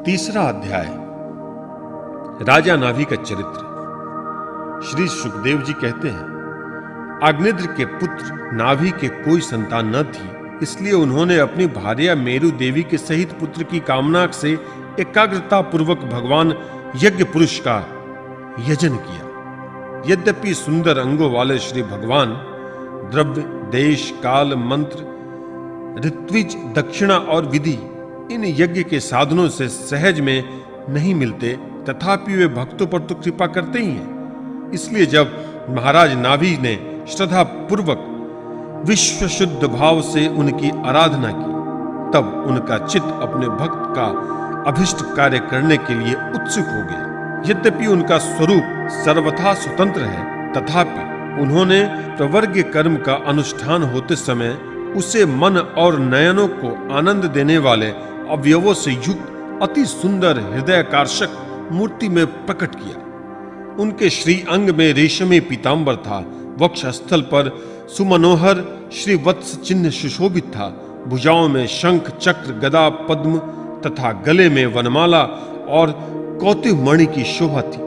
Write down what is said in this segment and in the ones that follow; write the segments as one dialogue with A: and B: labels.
A: तीसरा अध्याय राजा नाभि का चरित्र। श्री सुखदेव जी कहते हैं, अग्निद्र के पुत्र नाभि के कोई संतान न थी, इसलिए उन्होंने अपनी भार्या मेरु देवी के सहित पुत्र की कामना से एकाग्रता पूर्वक भगवान यज्ञ पुरुष का यजन किया। यद्यपि सुंदर अंगों वाले श्री भगवान द्रव्य, देश, काल, मंत्र, ऋत्विज, दक्षिणा और विधि इन यज्ञ के साधनों से सहज में नहीं मिलते, तथापि वे भक्तों पर तो कृपा करते ही हैं। इसलिए जब महाराज नाभि ने श्रद्धा पूर्वक विश्व शुद्ध भाव से उनकी आराधना की, तब उनका चित्त अपने भक्त का अभिष्ट कार्य करने के लिए उत्सुक हो गया। यद्यपि उनका स्वरूप सर्वथा स्वतंत्र है, तथापि उन्होंने प्रवर्ग कर्म का अनुष्ठान होते समय उसे मन और नयनों को आनंद देने वाले अवयवों से युक्त अति सुंदर हृदयाकर्षक मूर्ति में प्रकट किया। उनके श्री अंग में रेशमी पीतांबर था, वक्षस्थल पर सुमनोहर श्री वत्स चिन्ह सुशोभित था, भुजाओं में शंख, चक्र, गदा, पद्म तथा गले में वनमाला और कौतुक मणि की शोभा थी।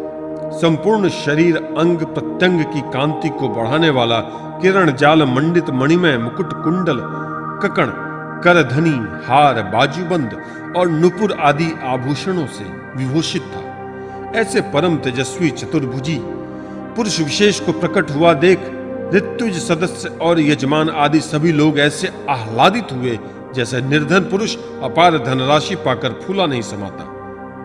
A: संपूर्ण शरीर अंग प्रत्यंग की कांति को बढ़ाने वाला किरण जाल मंडित मणिमय मुकुट, कुंडल, ककण, करधनी, हार, बाजूबंद और नुपुर आदि आभूषणों से विभूषित था। ऐसे परम तेजस्वी चतुर्भुजी पुरुष विशेष को प्रकट हुआ देख ऋत्विज सदस्य और यजमान आदि सभी लोग ऐसे आह्लादित हुए जैसे निर्धन पुरुष अपार धनराशि पाकर फूला नहीं समाता।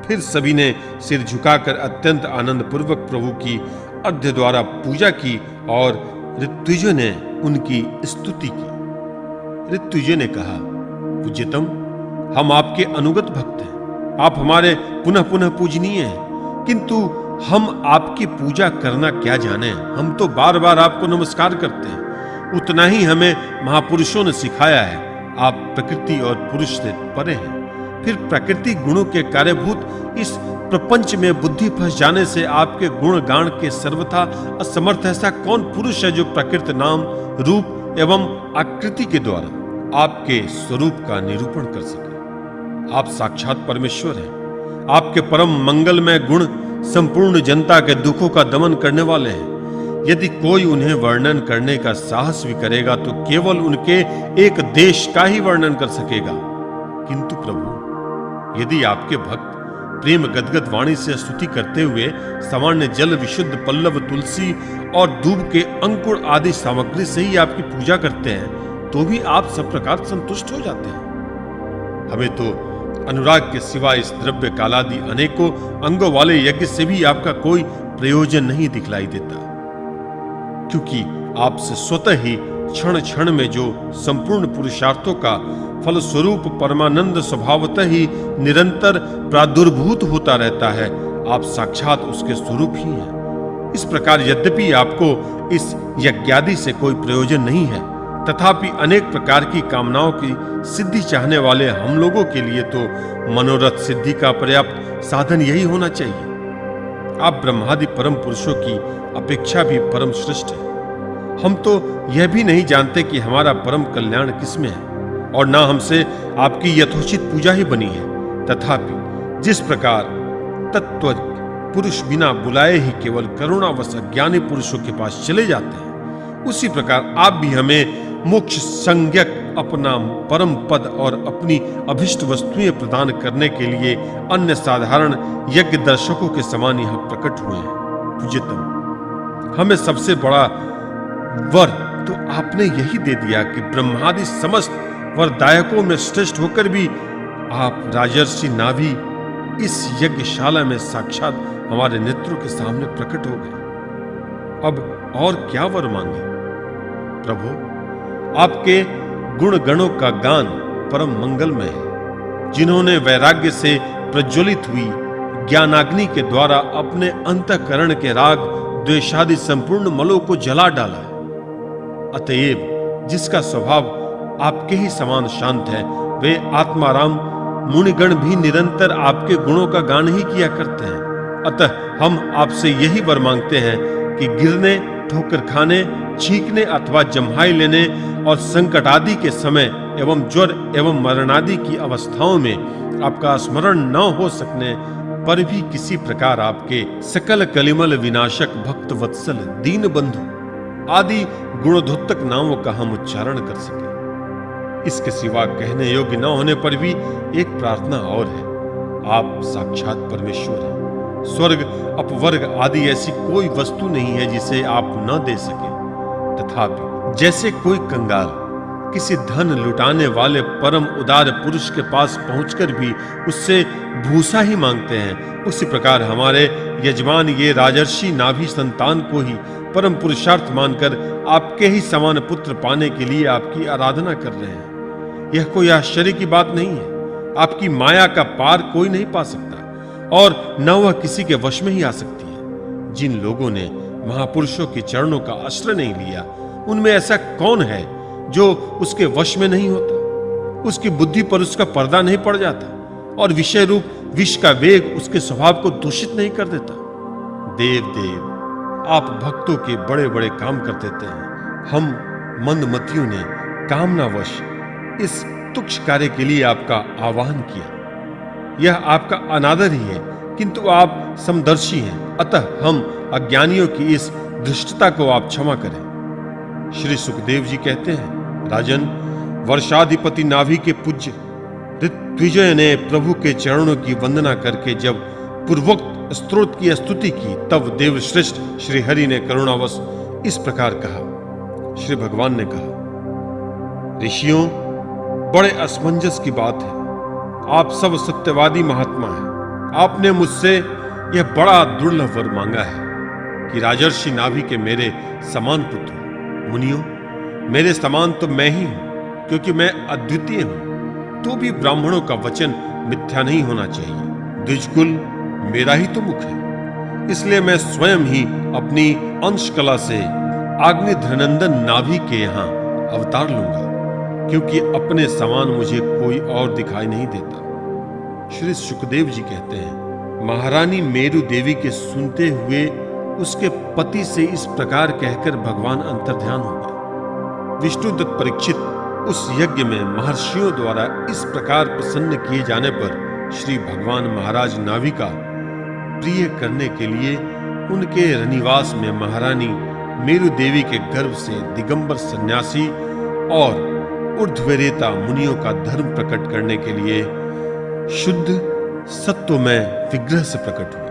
A: फिर सभी ने सिर झुकाकर अत्यंत आनंद पूर्वक प्रभु की अर्घ्य द्वारा पूजा की और ऋत्विजों ने उनकी स्तुति की। ऋत्विजों ने कहा, पूज्यतम, हम आपके अनुगत भक्त हैं, आप हमारे पुनः पुनः पूजनीय हैं, किंतु हम आपकी पूजा करना क्या जाने, हम तो बार बार आपको नमस्कार करते हैं। उतना ही हमें महापुरुषों ने सिखाया है। आप प्रकृति और पुरुष से परे हैं। फिर प्रकृति गुणों के कार्यभूत इस प्रपंच में बुद्धि फंस जाने से आपके गुण गान के सर्वथा असमर्थ ऐसा कौन पुरुष है जो प्रकृति नाम, रूप एवं आकृति के द्वारा आपके स्वरूप का निरूपण कर सके। आप साक्षात परमेश्वर हैं। आपके परम मंगलमय गुण संपूर्ण जनता के दुखों का दमन करने वाले हैं। यदि कोई उन्हें वर्णन करने का साहस भी करेगा तो केवल उनके एक देश का ही वर्णन कर सकेगा। किंतु प्रभु, यदि आपके भक्त प्रेम गदगद वाणी से स्तुति करते हुए सामान्य जल, विशुद्ध पल्लव, तुलसी और दूब के अंकुर आदि सामग्री से ही आपकी पूजा करते हैं, तो भी आप सब प्रकार संतुष्ट हो जाते हैं। हमें तो अनुराग के सिवा इस द्रव्य कालादि अनेकों अंगों वाले यज्ञ से भी आपका कोई प्रयोजन नहीं दिखलाई देता, क्योंकि आपसे स्वतः ही क्षण क्षण में जो संपूर्ण पुरुषार्थों का फल स्वरूप परमानंद स्वभावतः ही निरंतर प्रादुर्भूत होता रहता है, आप साक्षात उसके स्वरूप ही हैं। इस प्रकार यद्यपि आपको इस यज्ञादि से कोई प्रयोजन नहीं है, तथापि अनेक प्रकार की कामनाओं की सिद्धि चाहने वाले हम लोगों के लिए तो मनोरथ सिद्धि का पर्याप्त साधन यही होना चाहिए। आप ब्रह्मादि परम पुरुषों की अपेक्षा भी परम श्रेष्ठ है। हम तो यह भी नहीं जानते कि हमारा परम कल्याण किसमें है, और ना हमसे आपकी यथोचित पूजा ही बनी है। तथापि जिस प्रकार तत्व पुरुष बिना बुलाए ही केवल करुणावश ज्ञानी पुरुषों के पास चले जाते हैं, उसी प्रकार आप भी हमें मोक्ष संज्ञक अपना परम पद और अपनी अभिष्ट वस्तुएं प्रदान करने के लिए अन्य साधारण यज्ञ दर्शकों के समान यहाँ प्रकट हुए हैं। पूज्यतम, हमें सबसे बड़ा वर तो आपने यही दे दिया कि ब्रह्मादि समस्त वरदायकों में श्रेष्ठ होकर भी आप राजर्षि नाभि इस यज्ञशाला में साक्षात हमारे नेत्रों के सामने प्रकट हो गए। अब और क्या वर मांगे? प्रभु, आपके गुण गणों का गान परम मंगलमय है। जिन्होंने वैराग्य से प्रज्वलित हुई ज्ञानाग्नि के द्वारा अपने अंतःकरण के राग, द्वेषादि संपूर्ण मलों को जला डाला है। अतएव जिसका स्वभाव आपके ही समान शांत है, वे आत्माराम मुनिगण भी निरंतर आपके गुणों का गान ही किया करते हैं। अतः हम आपसे यही वर मांगते हैं कि गिरने, ठोकर खाने, छींकने अथवा जम्हाई लेने और संकट आदि के समय एवं ज्वर एवं मरणादि की अवस्थाओं में आपका स्मरण न हो सकने पर भी किसी प्रकार आपके सकल कलिमल विनाशक भक्त वत्सल दीन बंधु आदि गुणोद्धतक नामों का हम उच्चारण कर सके। इसके सिवा कहने योग्य न होने पर भी एक प्रार्थना और है। आप साक्षात परमेश्वर हैं। स्वर्ग अपवर्ग आदि ऐसी कोई वस्तु नहीं है जिसे आप न दे सके। तथापि जैसे कोई कंगाल किसी धन लुटाने वाले परम उदार पुरुष के पास पहुंचकर भी उससे भूसा ही मांगते हैं, उसी प्रकार हमारे यजमान ये राजर्षि नाभि संतान को ही परम पुरुषार्थ मानकर आपके ही समान पुत्र पाने के लिए आपकी आराधना कर रहे हैं। यह कोई आश्चर्य की बात नहीं है। आपकी माया का पार कोई नहीं पा सकता और न वह किसी के वश में ही आ सकती है। जिन लोगों ने महापुरुषों के चरणों का आश्रय नहीं लिया, उनमें ऐसा कौन है जो उसके वश में नहीं होता? उसकी बुद्धि पर उसका पर्दा नहीं पड़ जाता और विषय रूप विष का वेग उसके स्वभाव को दूषित नहीं कर देता। देव आप भक्तों के बड़े बड़े काम कर देते हैं। हम मंदमतियों ने कामनावश इस तुच्छ कार्य के लिए आपका आह्वान किया। यह आपका अनादर ही है, किंतु आप समदर्शी हैं, अतः हम अज्ञानियों की इस धृष्टता को आप क्षमा करें। श्री सुखदेव जी कहते हैं, राजन, वर्षाधिपति नाभि के पूज्य ऋत्विजय ने प्रभु के चरणों की वंदना करके जब पूर्वोक्त स्तोत्र की स्तुति की, तब देवश्रेष्ठ श्री हरि ने करुणावश इस प्रकार कहा। श्री भगवान ने कहा, ऋषियों, बड़े असमंजस की बात है। आप सब सत्यवादी महात्मा हैं। आपने मुझसे यह बड़ा दुर्लभ वर मांगा है कि राजर्षि नाभि के मेरे समान पुत्र हो। मुनियों, मेरे समान तो मैं ही हूं, क्योंकि मैं अद्वितीय हूं। तो भी ब्राह्मणों का वचन मिथ्या नहीं होना चाहिए। द्विजकुल मेरा ही तो मुख है, इसलिए मैं स्वयं ही अपनी अंश कला से अग्निध्रनंदन नाभि के यहाँ अवतार लूंगा, क्योंकि अपने समान मुझे कोई और दिखाई नहीं देता। श्री सुखदेव जी कहते हैं, महारानी मेरु देवी के सुनते हुए उसके पति से इस प्रकार कहकर भगवान अंतर्ध्यान हो गए। विष्णुदत्त परीक्षित उस यज्ञ में महर्षियों द्वारा इस प्रकार प्रसन्न किए जाने पर श्री भगवान महाराज नाभि का प्रिय करने के लिए उनके रनिवास में महारानी मेरु देवी के गर्भ से दिगंबर सन्यासी और ऊर्ध्वरेता मुनियों का धर्म प्रकट करने के लिए शुद्ध सत्वमय विग्रह से प्रकट हुआ।